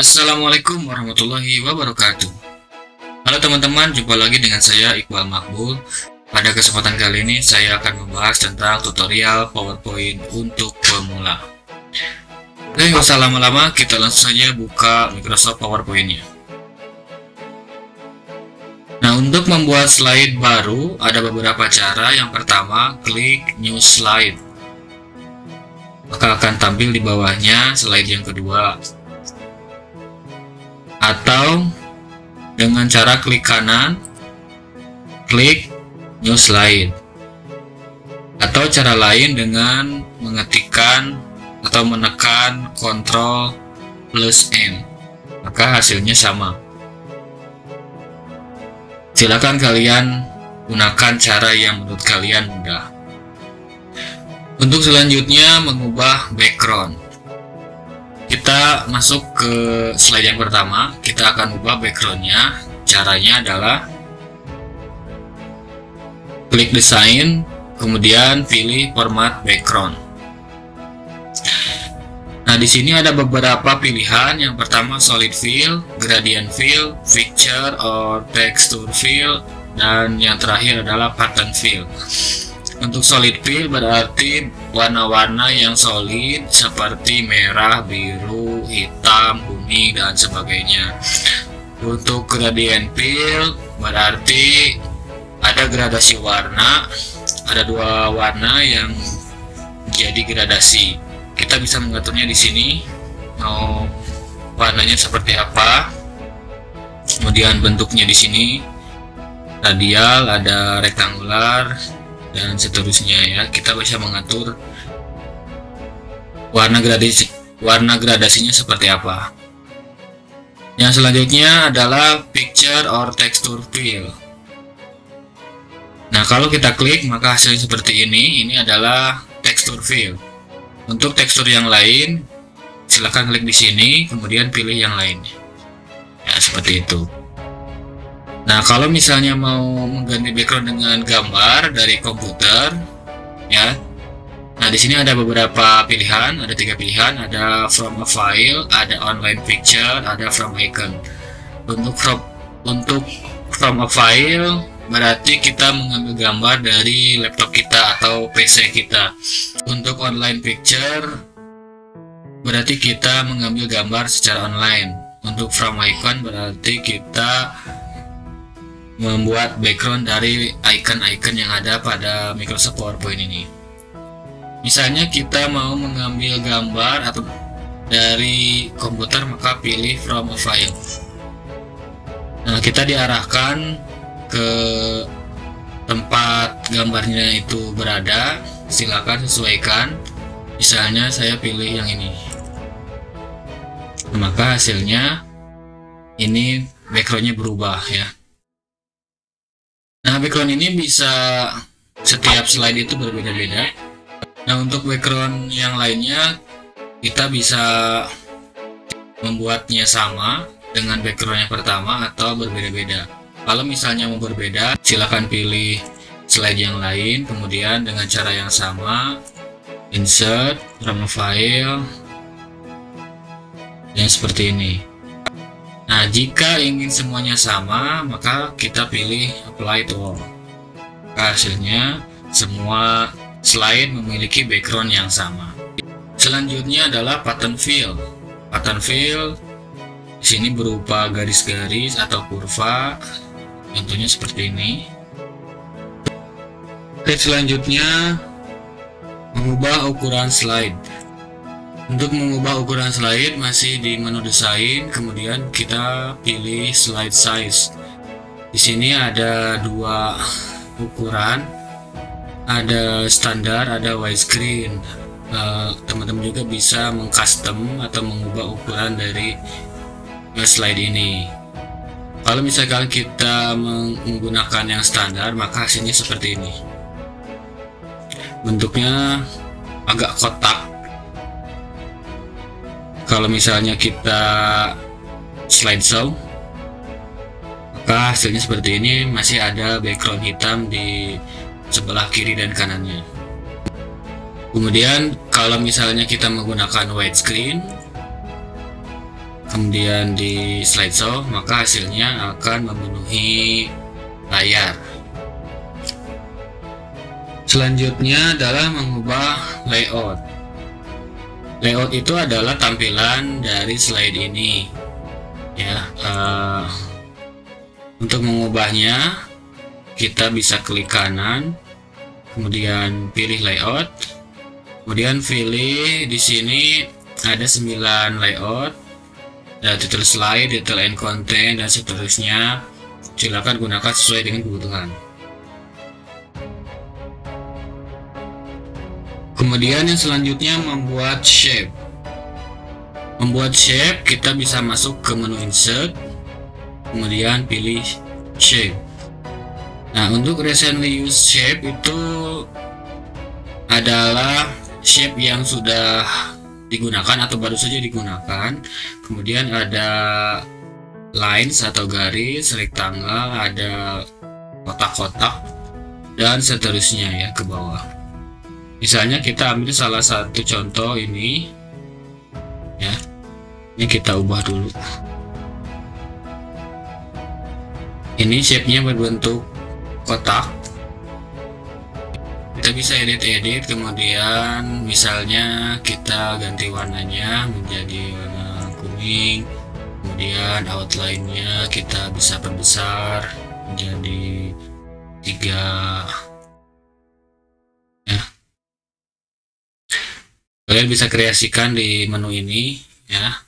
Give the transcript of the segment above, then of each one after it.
Assalamualaikum warahmatullahi wabarakatuh. Halo teman-teman, jumpa lagi dengan saya Iqbal Makbul. Pada kesempatan kali ini saya akan membahas tentang tutorial PowerPoint untuk pemula. Oke, nggak usah lama-lama, kita langsung saja buka Microsoft PowerPoint-nya. Nah, untuk membuat slide baru ada beberapa cara. Yang pertama, klik New Slide. Maka akan tampil di bawahnya slide yang kedua. Atau dengan cara klik kanan, klik New Slide. Atau cara lain dengan mengetikkan atau menekan Ctrl plus N, maka hasilnya sama. Silakan kalian gunakan cara yang menurut kalian mudah. Untuk selanjutnya, mengubah background. Kita masuk ke slide yang pertama, kita akan ubah backgroundnya. Caranya adalah klik desain, kemudian pilih format background. Nah, di sini ada beberapa pilihan. Yang pertama solid fill, gradient fill, picture or texture fill, dan yang terakhir adalah pattern fill. Untuk solid fill berarti warna-warna yang solid seperti merah, biru, hitam, kuning, dan sebagainya. Untuk gradient fill berarti ada gradasi warna, ada dua warna yang jadi gradasi. Kita bisa mengaturnya di sini, mau warnanya seperti apa. Kemudian bentuknya di sini radial, ada rektangular, dan seterusnya ya. Kita bisa mengatur warna gradasinya seperti apa. Yang selanjutnya adalah picture or texture fill. Nah, kalau kita klik maka hasilnya seperti ini. Ini adalah texture fill. Untuk tekstur yang lain silahkan klik di sini, kemudian pilih yang lain ya, seperti itu. Nah, kalau misalnya mau mengganti background dengan gambar dari komputer, ya. Nah, di sini ada beberapa pilihan, ada 3 pilihan, ada from a file, ada online picture, ada from icon. Untuk from a file berarti kita mengambil gambar dari laptop kita atau PC kita. Untuk online picture berarti kita mengambil gambar secara online. Untuk from icon berarti kita membuat background dari icon-icon yang ada pada Microsoft PowerPoint ini. Misalnya kita mau mengambil gambar atau dari komputer, maka pilih from a file. Nah, kita diarahkan ke tempat gambarnya itu berada. Silakan sesuaikan. Misalnya saya pilih yang ini. Maka hasilnya ini backgroundnya berubah ya. Nah, background ini bisa setiap slide itu berbeda-beda. Nah, untuk background yang lainnya kita bisa membuatnya sama dengan background yang pertama atau berbeda-beda. Kalau misalnya mau berbeda, silahkan pilih slide yang lain, kemudian dengan cara yang sama insert from file yang seperti ini. Nah, jika ingin semuanya sama, maka kita pilih apply to all. Hasilnya semua slide memiliki background yang sama. Selanjutnya adalah pattern fill. Pattern fill di sini berupa garis-garis atau kurva, contohnya seperti ini. Oke, selanjutnya mengubah ukuran slide. Untuk mengubah ukuran slide masih di menu desain, kemudian kita pilih slide size. Di sini ada 2 ukuran, ada standar, ada widescreen. Teman-teman juga bisa mengcustom atau mengubah ukuran dari slide ini. Kalau misalkan kita menggunakan yang standar, maka hasilnya seperti ini. Bentuknya agak kotak. Kalau misalnya kita slideshow, maka hasilnya seperti ini, masih ada background hitam di sebelah kiri dan kanannya. Kemudian kalau misalnya kita menggunakan widescreen, kemudian di slideshow, maka hasilnya akan memenuhi layar. Selanjutnya adalah mengubah layout. Layout itu adalah tampilan dari slide ini, ya. Untuk mengubahnya, kita bisa klik kanan, kemudian pilih layout, kemudian pilih di sini ada 9 layout, ada title slide, detail and content, dan seterusnya. Silakan gunakan sesuai dengan kebutuhan. Kemudian yang selanjutnya membuat shape. Membuat shape, kita bisa masuk ke menu insert, kemudian pilih shape. Nah, untuk recently used shape itu adalah shape yang sudah digunakan atau baru saja digunakan. Kemudian ada lines atau garis, rectangle, ada kotak-kotak, dan seterusnya ya ke bawah. Misalnya kita ambil salah satu contoh ini, ya. Ini kita ubah dulu. Ini shape-nya berbentuk kotak. Kita bisa edit-edit, kemudian misalnya kita ganti warnanya menjadi warna kuning, kemudian outline-nya kita bisa perbesar menjadi 3, ya. Kalian bisa kreasikan di menu ini, ya.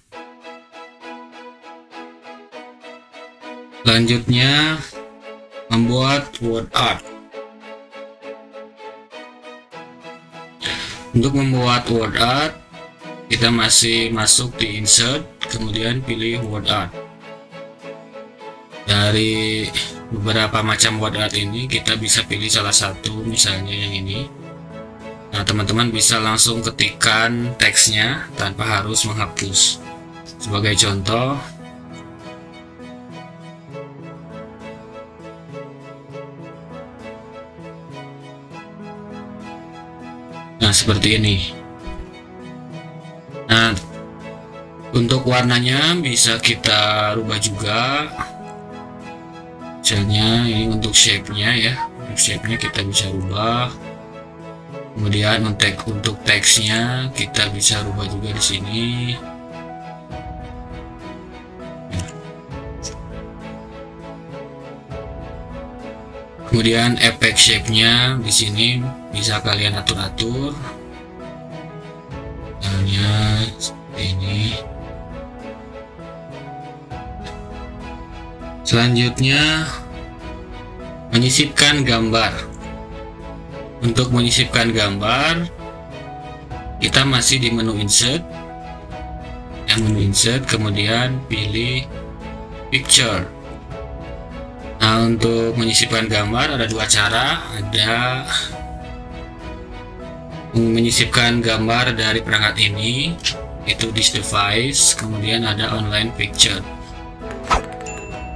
Selanjutnya membuat word art. Untuk membuat word art, kita masih masuk di insert, kemudian pilih word art. Dari beberapa macam word art ini, kita bisa pilih salah satu, misalnya yang ini. Nah, teman-teman bisa langsung ketikkan teksnya tanpa harus menghapus. Sebagai contoh, nah seperti ini. Nah, untuk warnanya bisa kita rubah juga. Misalnya ini untuk shape-nya ya. Untuk shape-nya kita bisa rubah. Kemudian untuk teksnya kita bisa rubah juga di sini. Kemudian efek shape-nya di sini bisa kalian atur-atur. Misalnya seperti ini. Selanjutnya menyisipkan gambar. Untuk menyisipkan gambar, kita masih di menu insert. Menu insert, kemudian pilih picture. Nah, untuk menyisipkan gambar ada dua cara. Ada menyisipkan gambar dari perangkat ini, itu this device, kemudian ada online picture.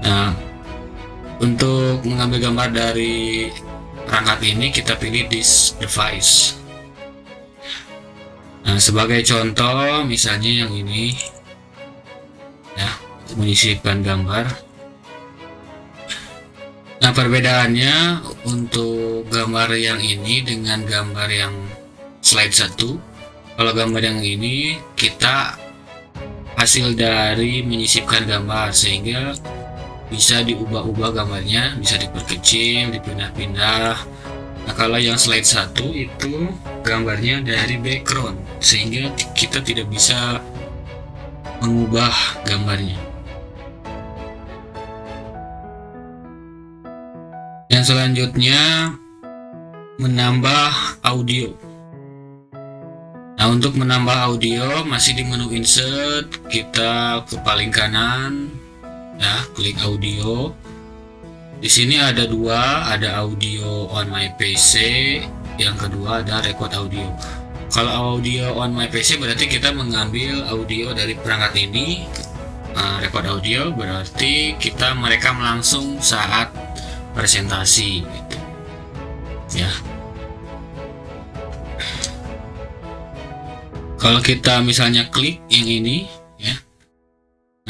Nah, untuk mengambil gambar dari perangkat ini kita pilih this device. Nah, sebagai contoh misalnya yang ini ya, menyisipkan gambar. Nah, perbedaannya untuk gambar yang ini dengan gambar yang slide 1, kalau gambar yang ini kita hasil dari menyisipkan gambar, sehingga bisa diubah-ubah gambarnya, bisa diperkecil, dipindah-pindah. Nah, kalau yang slide 1 itu gambarnya dari background, sehingga kita tidak bisa mengubah gambarnya. Yang selanjutnya menambah audio. Nah, untuk menambah audio masih di menu insert, kita ke paling kanan. Ya, klik audio. Di sini ada dua, ada audio on my PC, yang kedua ada record audio. Kalau audio on my PC berarti kita mengambil audio dari perangkat ini. Record audio berarti kita merekam langsung saat presentasi gitu. Ya. Kalau kita misalnya klik yang ini ya,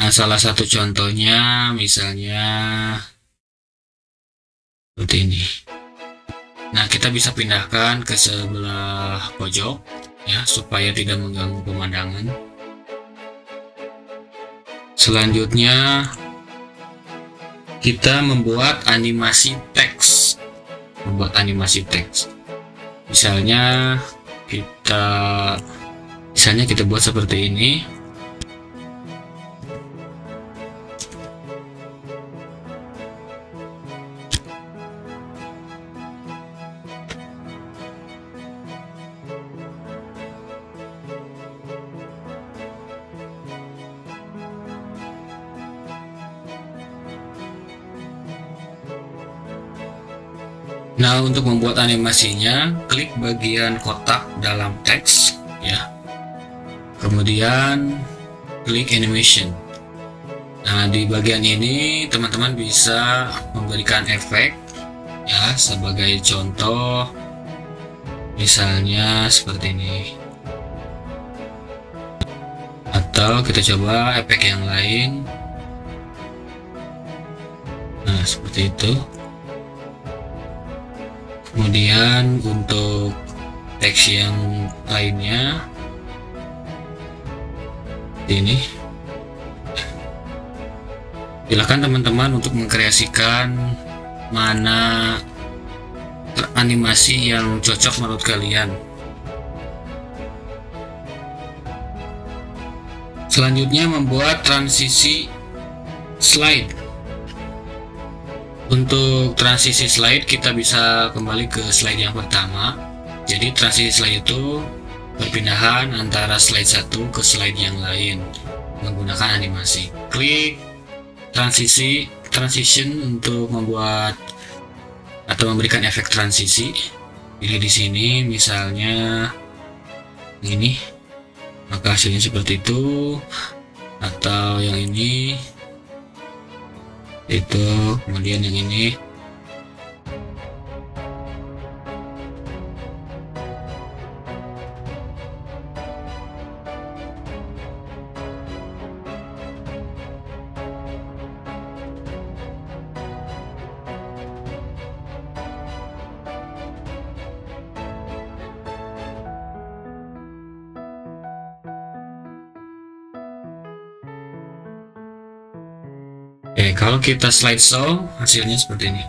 Nah, salah satu contohnya misalnya seperti ini. Nah, kita bisa pindahkan ke sebelah pojok ya, supaya tidak mengganggu pemandangan. Selanjutnya kita membuat animasi teks. Misalnya kita buat seperti ini. Nah, untuk membuat animasinya, klik bagian kotak dalam teks ya. Kemudian klik animation. Nah, di bagian ini teman-teman bisa memberikan efek ya, sebagai contoh misalnya seperti ini. Atau kita coba efek yang lain. Nah, seperti itu. Kemudian untuk teks yang lainnya ini, silakan teman-teman untuk mengkreasikan mana animasi yang cocok menurut kalian. Selanjutnya membuat transisi slide. Untuk transisi slide kita bisa kembali ke slide yang pertama. Jadi transisi slide itu perpindahan antara slide satu ke slide yang lain menggunakan animasi. Klik transition untuk membuat atau memberikan efek transisi. Pilih di sini misalnya ini, maka hasilnya seperti itu. Atau yang ini itu, kemudian yang ini. Oke, kalau kita slideshow hasilnya seperti ini.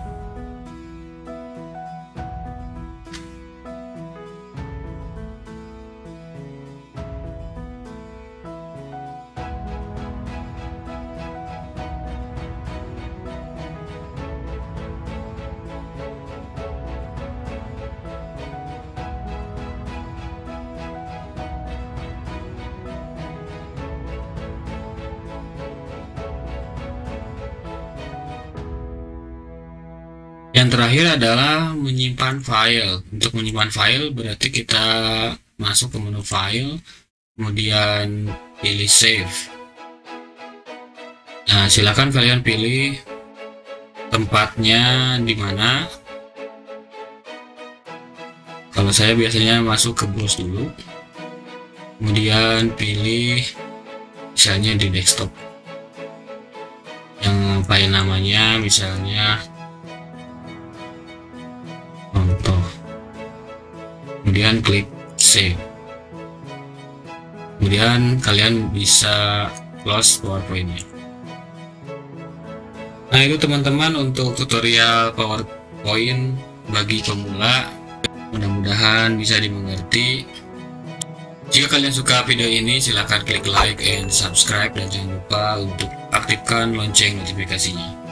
Yang terakhir adalah menyimpan file. Untuk menyimpan file berarti kita masuk ke menu file, kemudian pilih save. Nah, silakan kalian pilih tempatnya di mana. Kalau saya biasanya masuk ke browse dulu, kemudian pilih misalnya di desktop, yang file namanya misalnya contoh, kemudian klik save. Kemudian kalian bisa close PowerPoint-nya. Nah, itu teman-teman untuk tutorial PowerPoint bagi pemula. Mudah-mudahan bisa dimengerti. Jika kalian suka video ini, silahkan klik like and subscribe, dan jangan lupa untuk aktifkan lonceng notifikasinya.